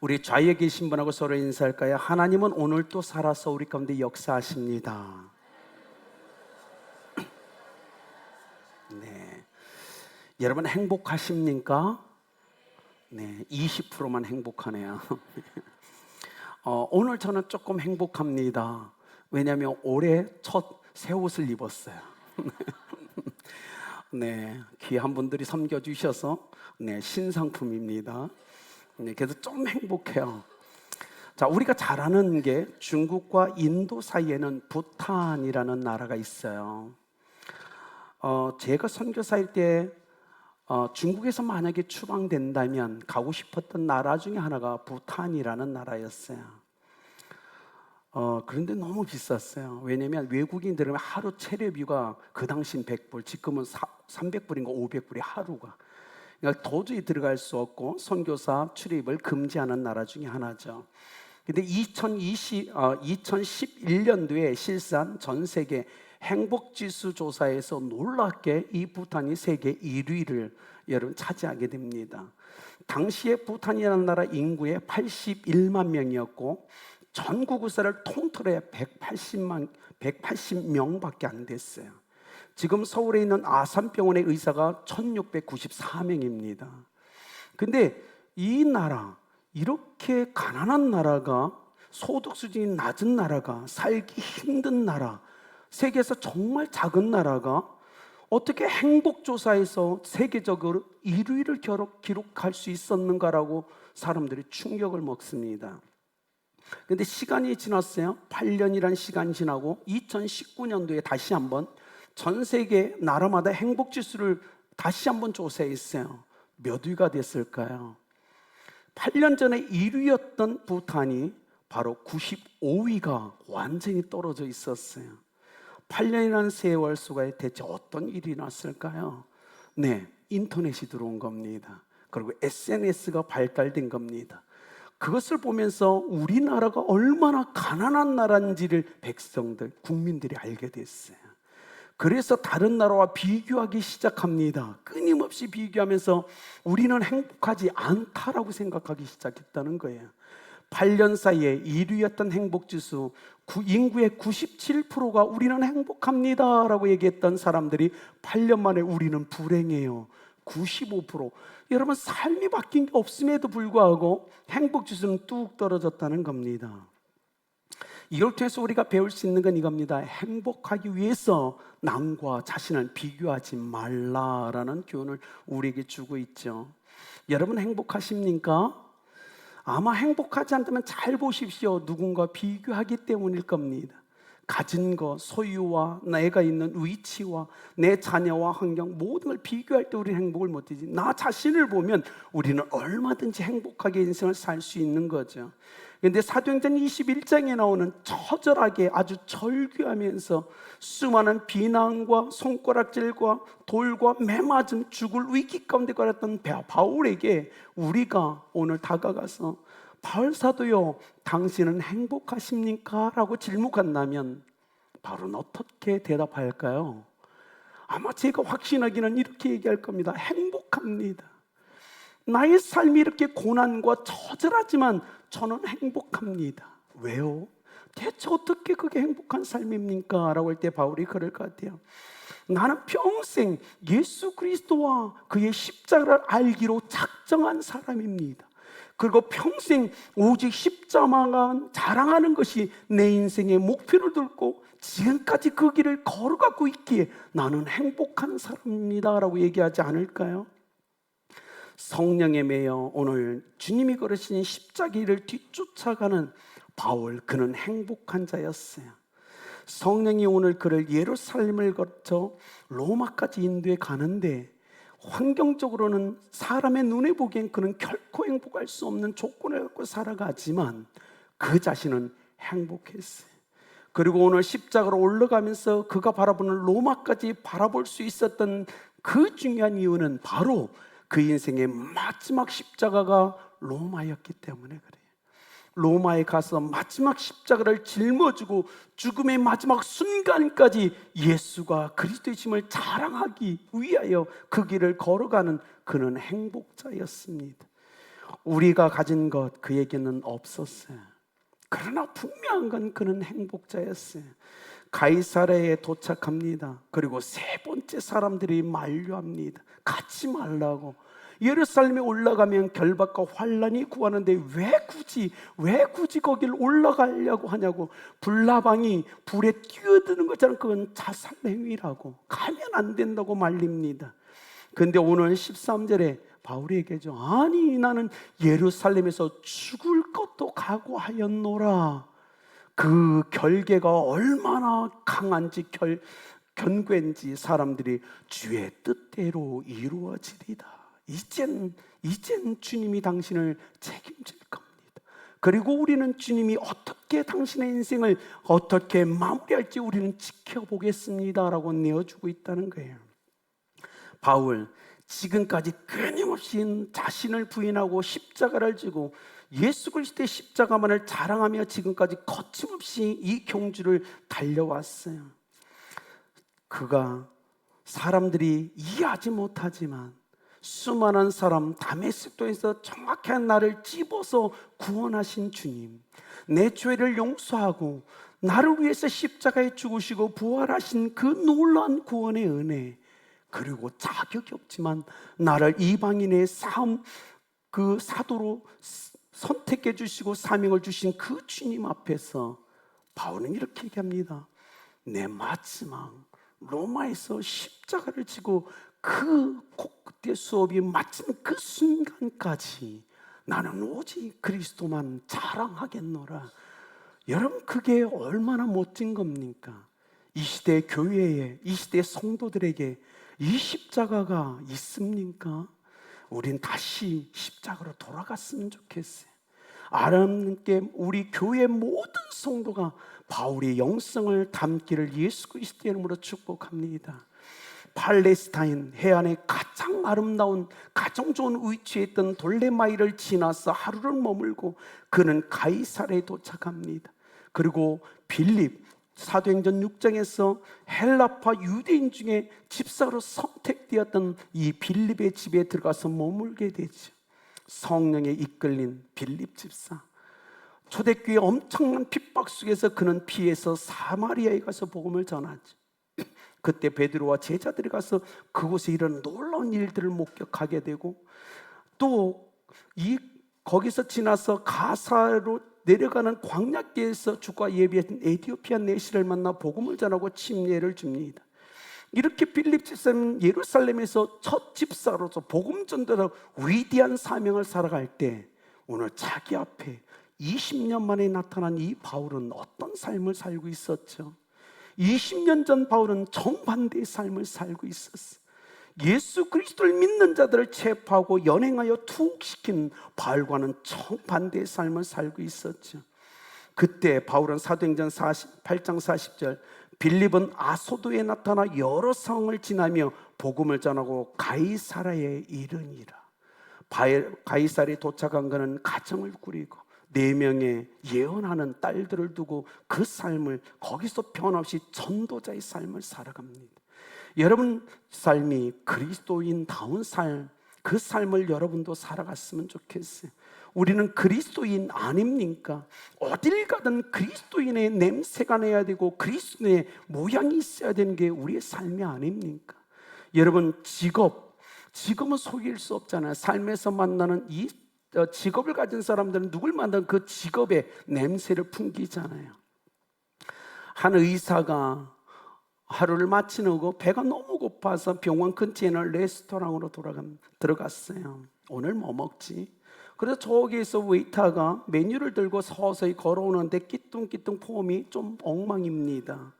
우리 좌에 계신 분하고 서로 인사할까요? 하나님은 오늘 또 살아서 우리 가운데 역사하십니다. 네, 여러분 행복하십니까? 네, 20%만 행복하네요. 오늘 저는 조금 행복합니다. 왜냐하면 올해 첫 새 옷을 입었어요. 네, 귀한 분들이 섬겨주셔서 네, 신상품입니다. 네, 그래서 좀 행복해요. 자, 우리가 잘 아는 게 중국과 인도 사이에는 부탄이라는 나라가 있어요. 제가 선교사일 때 중국에서 만약에 추방된다면 가고 싶었던 나라 중에 하나가 부탄이라는 나라였어요. 그런데 너무 비쌌어요. 왜냐면 외국인들은 하루 체류비가 그 당시엔 100불, 지금은 300불인가 500불이 하루가. 그러니까 도저히 들어갈 수 없고 선교사 출입을 금지하는 나라 중에 하나죠. 근데 2011년도에 실시한 전 세계 행복지수 조사에서 놀랍게 이 부탄이 세계 1위를 여러분 차지하게 됩니다. 당시에 부탄이라는 나라 인구의 81만 명이었고 전 구구사를 통틀어 180명밖에 안 됐어요. 지금 서울에 있는 아산병원의 의사가 1694명입니다. 근데 이 나라, 이렇게 가난한 나라가, 소득 수준이 낮은 나라가, 살기 힘든 나라, 세계에서 정말 작은 나라가 어떻게 행복조사에서 세계적으로 1위를 기록할 수 있었는가라고 사람들이 충격을 먹습니다. 근데 시간이 지났어요. 8년이라는 시간이 지나고 2019년도에 다시 한번 전 세계 나라마다 행복지수를 다시 한번 조사했어요. 몇 위가 됐을까요? 8년 전에 1위였던 부탄이 바로 95위가 완전히 떨어져 있었어요. 8년이라는 세월 속에 대체 어떤 일이 났을까요? 네, 인터넷이 들어온 겁니다. 그리고 SNS가 발달된 겁니다. 그것을 보면서 우리나라가 얼마나 가난한 나라인지를 백성들, 국민들이 알게 됐어요. 그래서 다른 나라와 비교하기 시작합니다. 끊임없이 비교하면서 우리는 행복하지 않다라고 생각하기 시작했다는 거예요. 8년 사이에 1위였던 행복지수, 인구의 97%가 우리는 행복합니다 라고 얘기했던 사람들이 8년 만에 우리는 불행해요, 95%. 여러분, 삶이 바뀐 게 없음에도 불구하고 행복지수는 뚝 떨어졌다는 겁니다. 이걸 통해서 우리가 배울 수 있는 건 이겁니다. 행복하기 위해서 남과 자신을 비교하지 말라라는 교훈을 우리에게 주고 있죠. 여러분 행복하십니까? 아마 행복하지 않다면 잘 보십시오. 누군가 비교하기 때문일 겁니다. 가진 것, 소유와 내가 있는 위치와 내 자녀와 환경, 모든 걸 비교할 때 우리는 행복을 못 하지. 나 자신을 보면 우리는 얼마든지 행복하게 인생을 살 수 있는 거죠. 그런데 사도행전 21장에 나오는 처절하게 아주 절규하면서 수많은 비난과 손가락질과 돌과 매맞음, 죽을 위기 가운데 걸었던 바울에게 우리가 오늘 다가가서 바울 사도요, 당신은 행복하십니까? 라고 질문한다면 바울은 어떻게 대답할까요? 아마 제가 확신하기는 이렇게 얘기할 겁니다. 행복합니다. 나의 삶이 이렇게 고난과 처절하지만 저는 행복합니다. 왜요? 대체 어떻게 그게 행복한 삶입니까? 라고 할 때 바울이 그럴 것 같아요. 나는 평생 예수 그리스도와 그의 십자가를 알기로 작정한 사람입니다. 그리고 평생 오직 십자가만 자랑하는 것이 내 인생의 목표를 두고 지금까지 그 길을 걸어가고 있기에 나는 행복한 사람입니다 라고 얘기하지 않을까요? 성령에 매여 오늘 주님이 걸으신 십자가를 뒤쫓아가는 바울, 그는 행복한 자였어요. 성령이 오늘 그를 예루살렘을 거쳐 로마까지 인도해 가는데 환경적으로는 사람의 눈에 보기엔 그는 결코 행복할 수 없는 조건을 갖고 살아가지만 그 자신은 행복했어요. 그리고 오늘 십자가로 올라가면서 그가 바라보는 로마까지 바라볼 수 있었던 그 중요한 이유는 바로 그 인생의 마지막 십자가가 로마였기 때문에 그래요. 로마에 가서 마지막 십자가를 짊어지고 죽음의 마지막 순간까지 예수가 그리스도의 힘을 자랑하기 위하여 그 길을 걸어가는 그는 행복자였습니다. 우리가 가진 것 그에게는 없었어요. 그러나 분명한 건 그는 행복자였어요. 가이사랴에 도착합니다. 그리고 세 번째 사람들이 만류합니다. 가지 말라고. 예루살렘에 올라가면 결박과 환란이 구하는데 왜 굳이 거길 올라가려고 하냐고. 불나방이 불에 뛰어드는 것처럼 그건 자살 행위라고, 가면 안 된다고 말립니다. 근데 오늘 13절에 바울이 얘기하죠. 아니, 나는 예루살렘에서 죽을 것도 각오하였노라. 그 결계가 얼마나 강한지, 견고한지 사람들이 주의 뜻대로 이루어지리다. 이젠 주님이 당신을 책임질 겁니다. 그리고 우리는 주님이 어떻게 당신의 인생을 어떻게 마무리할지 우리는 지켜보겠습니다 라고 내어주고 있다는 거예요. 바울, 지금까지 끊임없이 자신을 부인하고 십자가를 지고 예수 그리스도의 십자가만을 자랑하며 지금까지 거침없이 이 경주를 달려왔어요. 그가 사람들이 이해하지 못하지만 수많은 사람, 다메섹도에서 정확히 나를 찝어서 구원하신 주님, 내 죄를 용서하고 나를 위해서 십자가에 죽으시고 부활하신 그 놀라운 구원의 은혜, 그리고 자격이 없지만 나를 이방인의 그 사도로 선택해 주시고 사명을 주신 그 주님 앞에서 바울은 이렇게 얘기합니다. 내 마지막 로마에서 십자가를 지고 그 코끝의 수업이 마친 그 순간까지 나는 오직 그리스도만 자랑하겠노라. 여러분, 그게 얼마나 멋진 겁니까? 이 시대 교회에, 이 시대 성도들에게 이 십자가가 있습니까? 우린 다시 십자가로 돌아갔으면 좋겠어요. 아름답게 우리 교회 모든 성도가 바울의 영성을 담기를 예수 그리스도의 이름으로 축복합니다. 팔레스타인 해안의 가장 아름다운, 가장 좋은 위치에 있던 돌레마이를 지나서 하루를 머물고 그는 가이사랴에 도착합니다. 그리고 빌립, 사도행전 6장에서 헬라파 유대인 중에 집사로 선택되었던 이 빌립의 집에 들어가서 머물게 되죠. 성령에 이끌린 빌립 집사, 초대교회 엄청난 핍박 속에서 그는 피해서 사마리아에 가서 복음을 전하죠. 그때 베드로와 제자들이 가서 그곳에 이런 놀라운 일들을 목격하게 되고, 또 거기서 지나서 가사로 내려가는 광야길에서 주가 예비한 에티오피아 내시를 만나 복음을 전하고 침례를 줍니다. 이렇게 빌립 집사는 예루살렘에서 첫 집사로서 복음 전도로 위대한 사명을 살아갈 때, 오늘 자기 앞에 20년 만에 나타난 이 바울은 어떤 삶을 살고 있었죠? 20년 전 바울은 정반대의 삶을 살고 있었어요. 예수 그리스도를 믿는 자들을 체포하고 연행하여 투옥시킨 바울과는 정반대의 삶을 살고 있었죠. 그때 바울은 사도행전 8장 40절, 빌립은 아소도에 나타나 여러 성을 지나며 복음을 전하고 가이사랴에 이르니라. 가이사랴에 도착한 그는 가정을 꾸리고 4명의 예언하는 딸들을 두고 그 삶을 거기서 변함없이 전도자의 삶을 살아갑니다. 여러분 삶이 그리스도인다운 삶, 그 삶을 여러분도 살아갔으면 좋겠어요. 우리는 그리스도인 아닙니까? 어딜 가든 그리스도인의 냄새가 나야 되고 그리스도인의 모양이 있어야 되는 게 우리의 삶이 아닙니까? 여러분, 직업은 속일 수 없잖아요. 삶에서 만나는 이 직업을 가진 사람들은 누굴 만나든 그 직업의 냄새를 풍기잖아요. 한 의사가 하루를 마치고 배가 너무 고파서 병원 근처에 있는 레스토랑으로 들어갔어요. 오늘 뭐 먹지? 그래서 저기에서 웨이터가 메뉴를 들고 서서히 걸어오는데 끼뚱끼뚱 폼이 좀 엉망입니다.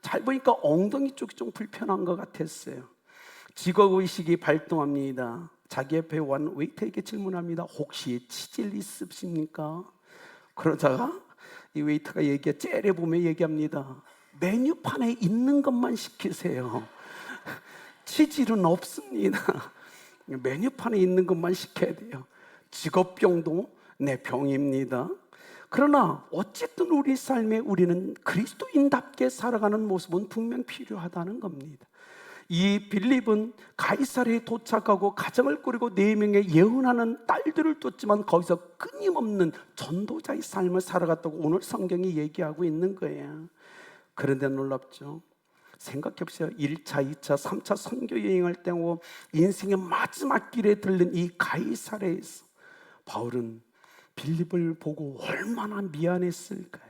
잘 보니까 엉덩이 쪽이 좀 불편한 것 같았어요. 직업의식이 발동합니다. 자기 옆에 온 웨이터에게 질문합니다. 혹시 치질 있으십니까? 그러다가 이 웨이터가 째려보며 얘기합니다. 메뉴판에 있는 것만 시키세요. 치질은 없습니다. 메뉴판에 있는 것만 시켜야 돼요. 직업병도 내 병입니다. 그러나 어쨌든 우리 삶에 우리는 그리스도인답게 살아가는 모습은 분명 필요하다는 겁니다. 이 빌립은 가이사랴에 도착하고 가정을 꾸리고 4명의 예언하는 딸들을 뒀지만 거기서 끊임없는 전도자의 삶을 살아갔다고 오늘 성경이 얘기하고 있는 거예요. 그런데 놀랍죠. 생각해보세요. 1차, 2차, 3차 선교 여행할 때고 인생의 마지막 길에 들른 이 가이사랴에서 바울은 빌립을 보고 얼마나 미안했을까요?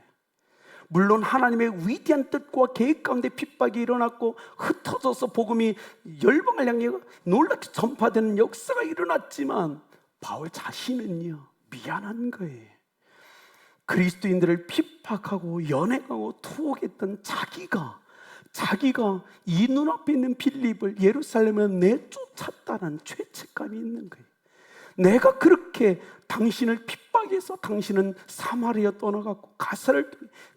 물론 하나님의 위대한 뜻과 계획 가운데 핍박이 일어났고 흩어져서 복음이 열방을 향해 놀랍게 전파되는 역사가 일어났지만 바울 자신은요, 미안한 거예요. 그리스도인들을 핍박하고 연행하고 투옥했던 자기가 이 눈앞에 있는 빌립을 예루살렘에 내쫓았다는 죄책감이 있는 거예요. 내가 그렇게 당신을 핍박해서 당신은 사마리아 떠나갔고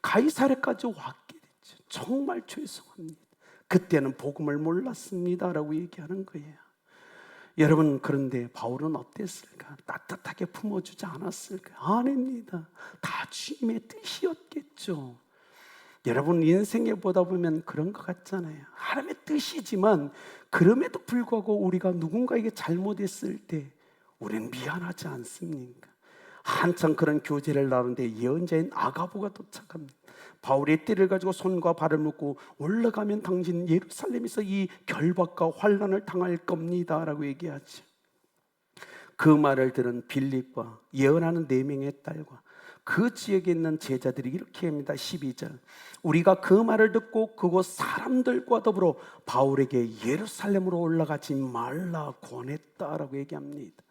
가이사랴까지 왔게 됐죠. 정말 죄송합니다. 그때는 복음을 몰랐습니다 라고 얘기하는 거예요. 여러분, 그런데 바울은 어땠을까? 따뜻하게 품어주지 않았을까? 아닙니다. 다 주님의 뜻이었겠죠. 여러분, 인생에 보다 보면 그런 것 같잖아요. 하나님의 뜻이지만 그럼에도 불구하고 우리가 누군가에게 잘못했을 때 우리는 미안하지 않습니까? 한참 그런 교제를 나누는데 예언자인 아가보가 도착합니다. 바울의 띠를 가지고 손과 발을 묶고 올라가면 당신 예루살렘에서 이 결박과 환난을 당할 겁니다 라고 얘기하죠. 그 말을 들은 빌립과 예언하는 4명의 딸과 그 지역에 있는 제자들이 이렇게 합니다. 12절, 우리가 그 말을 듣고 그곳 사람들과 더불어 바울에게 예루살렘으로 올라가지 말라 권했다라고 얘기합니다.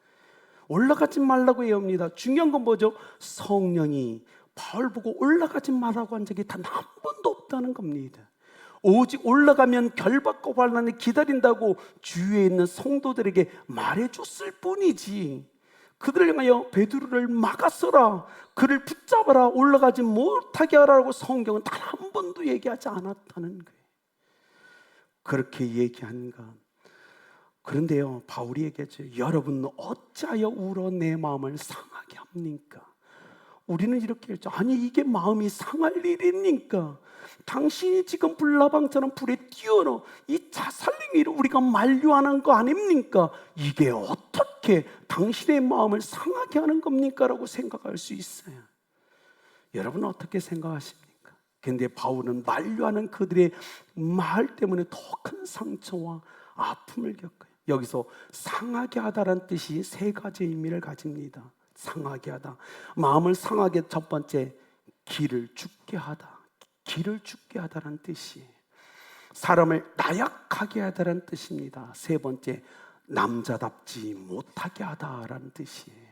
올라가지 말라고 얘기합니다. 중요한 건 뭐죠? 성령이 바울 보고 올라가지 말라고 한 적이 단 한 번도 없다는 겁니다. 오직 올라가면 결박과 환난을 기다린다고 주위에 있는 성도들에게 말해줬을 뿐이지, 그들을 향하여 베드로를 막아서라, 그를 붙잡아라, 올라가지 못하게 하라고 성경은 단 한 번도 얘기하지 않았다는 거예요. 그렇게 얘기한 것. 그런데요, 바울이 얘기하죠. 여러분 어찌하여 울어 내 마음을 상하게 합니까? 우리는 이렇게 했죠. 아니, 이게 마음이 상할 일입니까? 당신이 지금 불나방처럼 불에 뛰어넣어 이 자살행위를 우리가 만류하는 거 아닙니까? 이게 어떻게 당신의 마음을 상하게 하는 겁니까? 라고 생각할 수 있어요. 여러분은 어떻게 생각하십니까? 그런데 바울은 만류하는 그들의 말 때문에 더 큰 상처와 아픔을 겪어요. 여기서 상하게 하다라는 뜻이 3가지 의미를 가집니다. 상하게 하다, 마음을 상하게, 첫 번째 기를 죽게 하다, 기를 죽게 하다라는 뜻이에요. 사람을 나약하게 하다라는 뜻입니다. 3번째, 남자답지 못하게 하다라는 뜻이에요.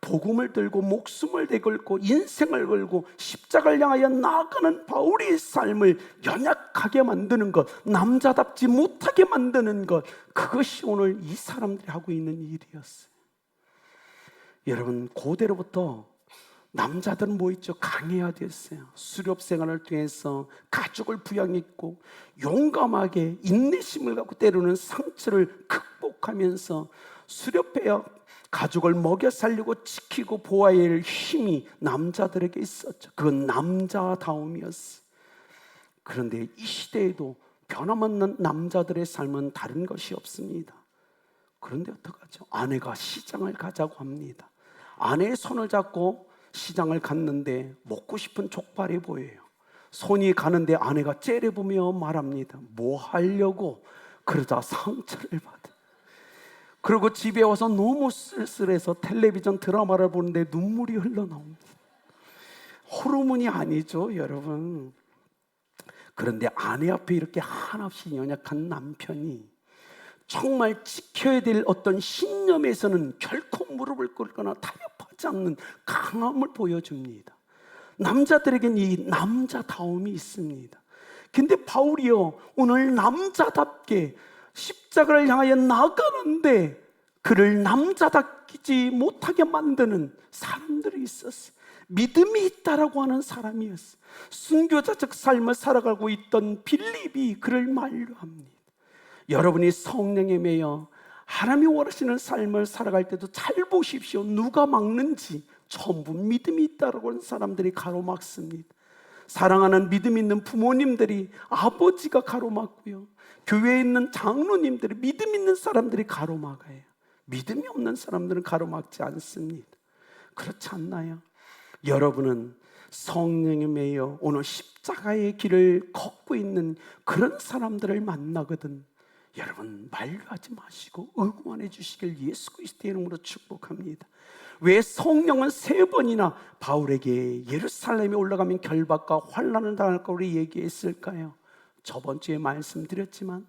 복음을 들고 목숨을 내걸고 인생을 걸고 십자가를 향하여 나아가는 바울의 삶을 연약하게 만드는 것, 남자답지 못하게 만드는 것, 그것이 오늘 이 사람들이 하고 있는 일이었어요. 여러분, 고대로부터 남자들은 뭐 있죠? 강해야 됐어요. 수렵 생활을 통해서 가족을 부양했고 용감하게 인내심을 갖고 때로는 상처를 극복하면서 수렵해야 가족을 먹여 살리고 지키고 보아야 할 힘이 남자들에게 있었죠. 그건 남자다움이었어요. 그런데 이 시대에도 변함없는 남자들의 삶은 다른 것이 없습니다. 그런데 어떡하죠? 아내가 시장을 가자고 합니다. 아내의 손을 잡고 시장을 갔는데 먹고 싶은 족발이 보여요. 손이 가는데 아내가 째려보며 말합니다. 뭐 하려고? 그러자 상처를 받아. 그리고 집에 와서 너무 쓸쓸해서 텔레비전 드라마를 보는데 눈물이 흘러나옵니다. 호르몬이 아니죠, 여러분. 그런데 아내 앞에 이렇게 한없이 연약한 남편이 정말 지켜야 될 어떤 신념에서는 결코 무릎을 꿇거나 타협하지 않는 강함을 보여줍니다. 남자들에겐 이 남자다움이 있습니다. 근데 바울이요, 오늘 남자답게 십자가를 향하여 나가는데 그를 남자답지 못하게 만드는 사람들이 있었어요. 믿음이 있다라고 하는 사람이었어요. 순교자적 삶을 살아가고 있던 빌립이 그를 만류합니다. 여러분이 성령에 매여 하나님이 원하시는 삶을 살아갈 때도 잘 보십시오. 누가 막는지 전부 믿음이 있다라고 하는 사람들이 가로막습니다. 사랑하는 믿음 있는 부모님들이, 아버지가 가로막고요, 교회에 있는 장로님들이, 믿음 있는 사람들이 가로막아요. 믿음이 없는 사람들은 가로막지 않습니다. 그렇지 않나요? 여러분은 성령에 매여 오늘 십자가의 길을 걷고 있는 그런 사람들을 만나거든 여러분 만류하지 마시고 응원해 주시길 예수 그리스도의 이름으로 축복합니다. 왜 성령은 3번이나 바울에게 예루살렘에 올라가면 결박과 환난을 당할 거라고 얘기했을까요? 저번 주에 말씀드렸지만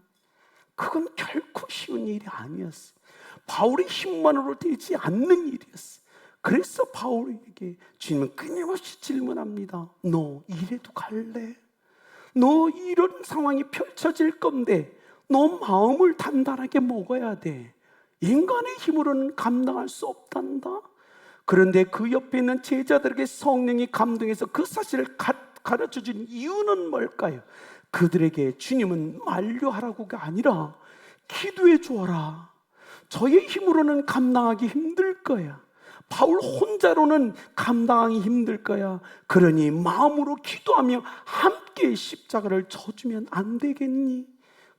그건 결코 쉬운 일이 아니었어요. 바울의 힘만으로 되지 않는 일이었어요. 그래서 바울에게 주님은 끊임없이 질문합니다. 너 이래도 갈래? 너 이런 상황이 펼쳐질 건데 너 마음을 단단하게 먹어야 돼. 인간의 힘으로는 감당할 수 없단다. 그런데 그 옆에 있는 제자들에게 성령이 감동해서 그 사실을 가르쳐 준 이유는 뭘까요? 그들에게 주님은 만류하라고가 아니라 기도해 주어라. 저의 힘으로는 감당하기 힘들 거야. 바울 혼자로는 감당하기 힘들 거야. 그러니 마음으로 기도하며 함께 십자가를 져주면 안 되겠니?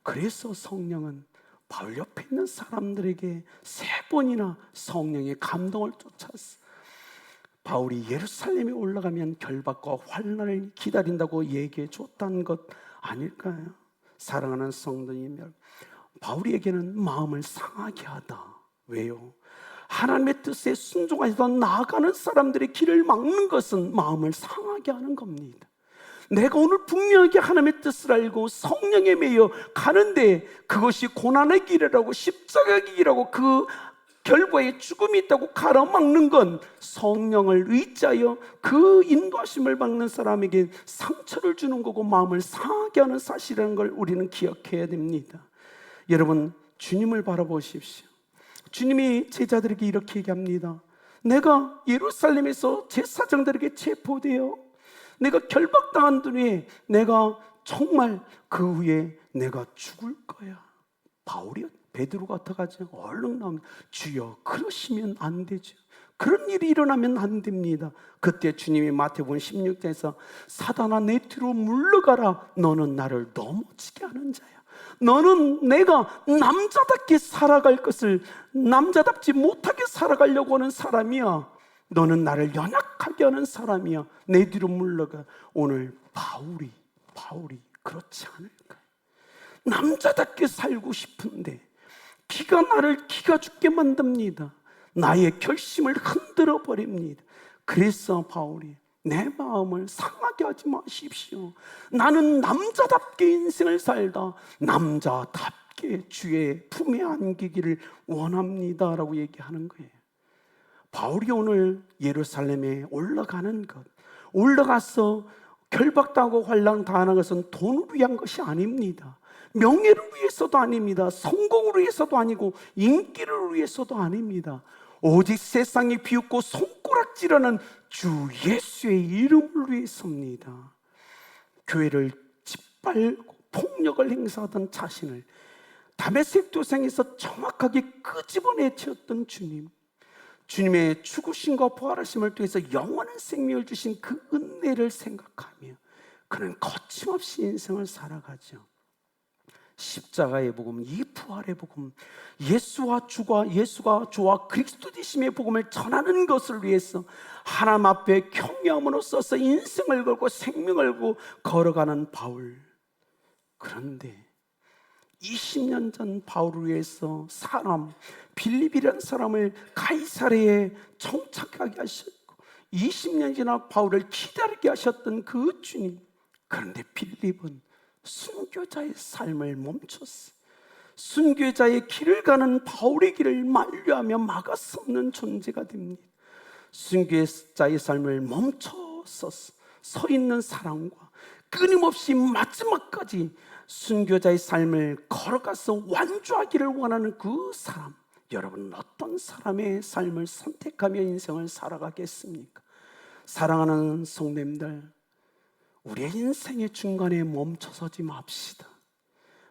그래서 성령은 바울 옆에 있는 사람들에게 3번이나 성령의 감동을 쫓았어. 바울이 예루살렘에 올라가면 결박과 환난을 기다린다고 얘기해 줬다는 것 아닐까요? 사랑하는 성도님 여러분, 바울에게는 마음을 상하게 하다. 왜요? 하나님의 뜻에 순종하셔서 나아가는 사람들의 길을 막는 것은 마음을 상하게 하는 겁니다. 내가 오늘 분명하게 하나님의 뜻을 알고 성령에 매여 가는데 그것이 고난의 길이라고 십자가의 길이라고 그 결과에 죽음이 있다고 가로막는 건 성령을 의지하여 그 인도하심을 받는 사람에게 상처를 주는 거고 마음을 상하게 하는 사실이라는 걸 우리는 기억해야 됩니다. 여러분, 주님을 바라보십시오. 주님이 제자들에게 이렇게 얘기합니다. 내가 예루살렘에서 제사장들에게 체포되어 내가 결박당한 뒤에 내가 정말 그 후에 내가 죽을 거야. 바울이 베드로가 어떡하죠? 얼른 나오면 주여 그러시면 안 되죠. 그런 일이 일어나면 안 됩니다. 그때 주님이 마태복음 16장에서 사단아 내 뒤로 물러가라. 너는 나를 넘어지게 하는 자야. 너는 내가 남자답게 살아갈 것을 남자답지 못하게 살아가려고 하는 사람이야. 너는 나를 연약하게 하는 사람이야. 내 뒤로 물러가. 오늘 바울이 그렇지 않을까? 남자답게 살고 싶은데 기가 죽게 만듭니다. 나의 결심을 흔들어 버립니다. 그래서 바울이 내 마음을 상하게 하지 마십시오. 나는 남자답게 인생을 살다 남자답게 주의 품에 안기기를 원합니다 라고 얘기하는 거예요. 바울이 오늘 예루살렘에 올라가는 것, 올라가서 결박당하고 환난 당하는 것은 돈을 위한 것이 아닙니다. 명예를 위해서도 아닙니다. 성공을 위해서도 아니고 인기를 위해서도 아닙니다. 오직 세상이 비웃고 손가락질하는 주 예수의 이름을 위해서입니다. 교회를 짓밟고 폭력을 행사하던 자신을 다메섹 도상에서 정확하게 끄집어내쳤던 주님의 죽으심과 부활하심을 통해서 영원한 생명을 주신 그 은혜를 생각하며 그는 거침없이 인생을 살아가죠. 십자가의 복음, 이 부활의 복음, 예수가 주와 그리스도 되심의 복음을 전하는 것을 위해서 하나님 앞에 경외함으로 써서 인생을 걸고 생명을 걸고 걸어가는 바울. 그런데 20년 전 바울을 위해서 빌립이라는 사람을 가이사랴에 정착하게 하셨고 20년 지나 바울을 기다리게 하셨던 그 주님. 그런데 빌립은 순교자의 삶을 멈췄어. 순교자의 길을 가는 바울의 길을 만류하며 막아서는 존재가 됩니다. 순교자의 삶을 멈춰서 서 있는 사람과 끊임없이 마지막까지 순교자의 삶을 걸어가서 완주하기를 원하는 그 사람, 여러분은 어떤 사람의 삶을 선택하며 인생을 살아가겠습니까? 사랑하는 성도님들, 우리의 인생의 중간에 멈춰서지 맙시다.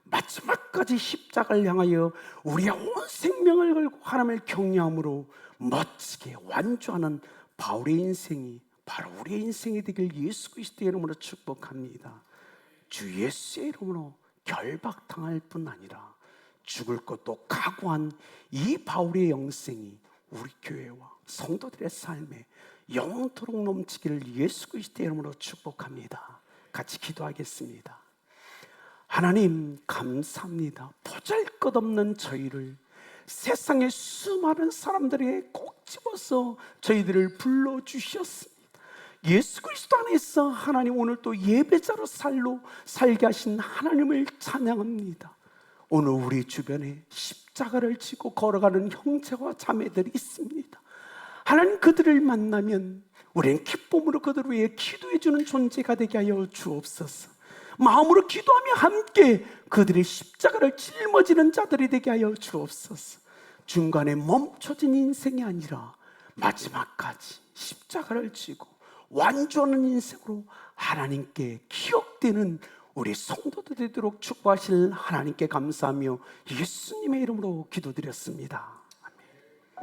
마지막까지 십자가를 향하여 우리의 온 생명을 걸고 하나님을 경외함으로 멋지게 완주하는 바울의 인생이 바로 우리의 인생이 되길 예수 그리스도의 이름으로 축복합니다. 주 예수의 이름으로 결박당할 뿐 아니라 죽을 것도 각오한 이 바울의 영생이 우리 교회와 성도들의 삶에 영원토록 넘치기를 예수 그리스도의 이름으로 축복합니다. 같이 기도하겠습니다. 하나님 감사합니다. 보잘것없는 저희를 세상의 수많은 사람들에게 꼭 집어서 저희들을 불러주셨습니다. 예수 그리스도 안에서 하나님 오늘 또 예배자로 살게 하신 하나님을 찬양합니다. 오늘 우리 주변에 십자가를 지고 걸어가는 형제와 자매들이 있습니다. 하나님 그들을 만나면 우리는 기쁨으로 그들을 위해 기도해 주는 존재가 되게 하여 주옵소서. 마음으로 기도하며 함께 그들의 십자가를 짊어지는 자들이 되게 하여 주옵소서. 중간에 멈춰진 인생이 아니라 마지막까지 십자가를 지고 완주하는 인생으로 하나님께 기억되는 우리 성도들 되도록 축복하실 하나님께 감사하며 예수님의 이름으로 기도드렸습니다.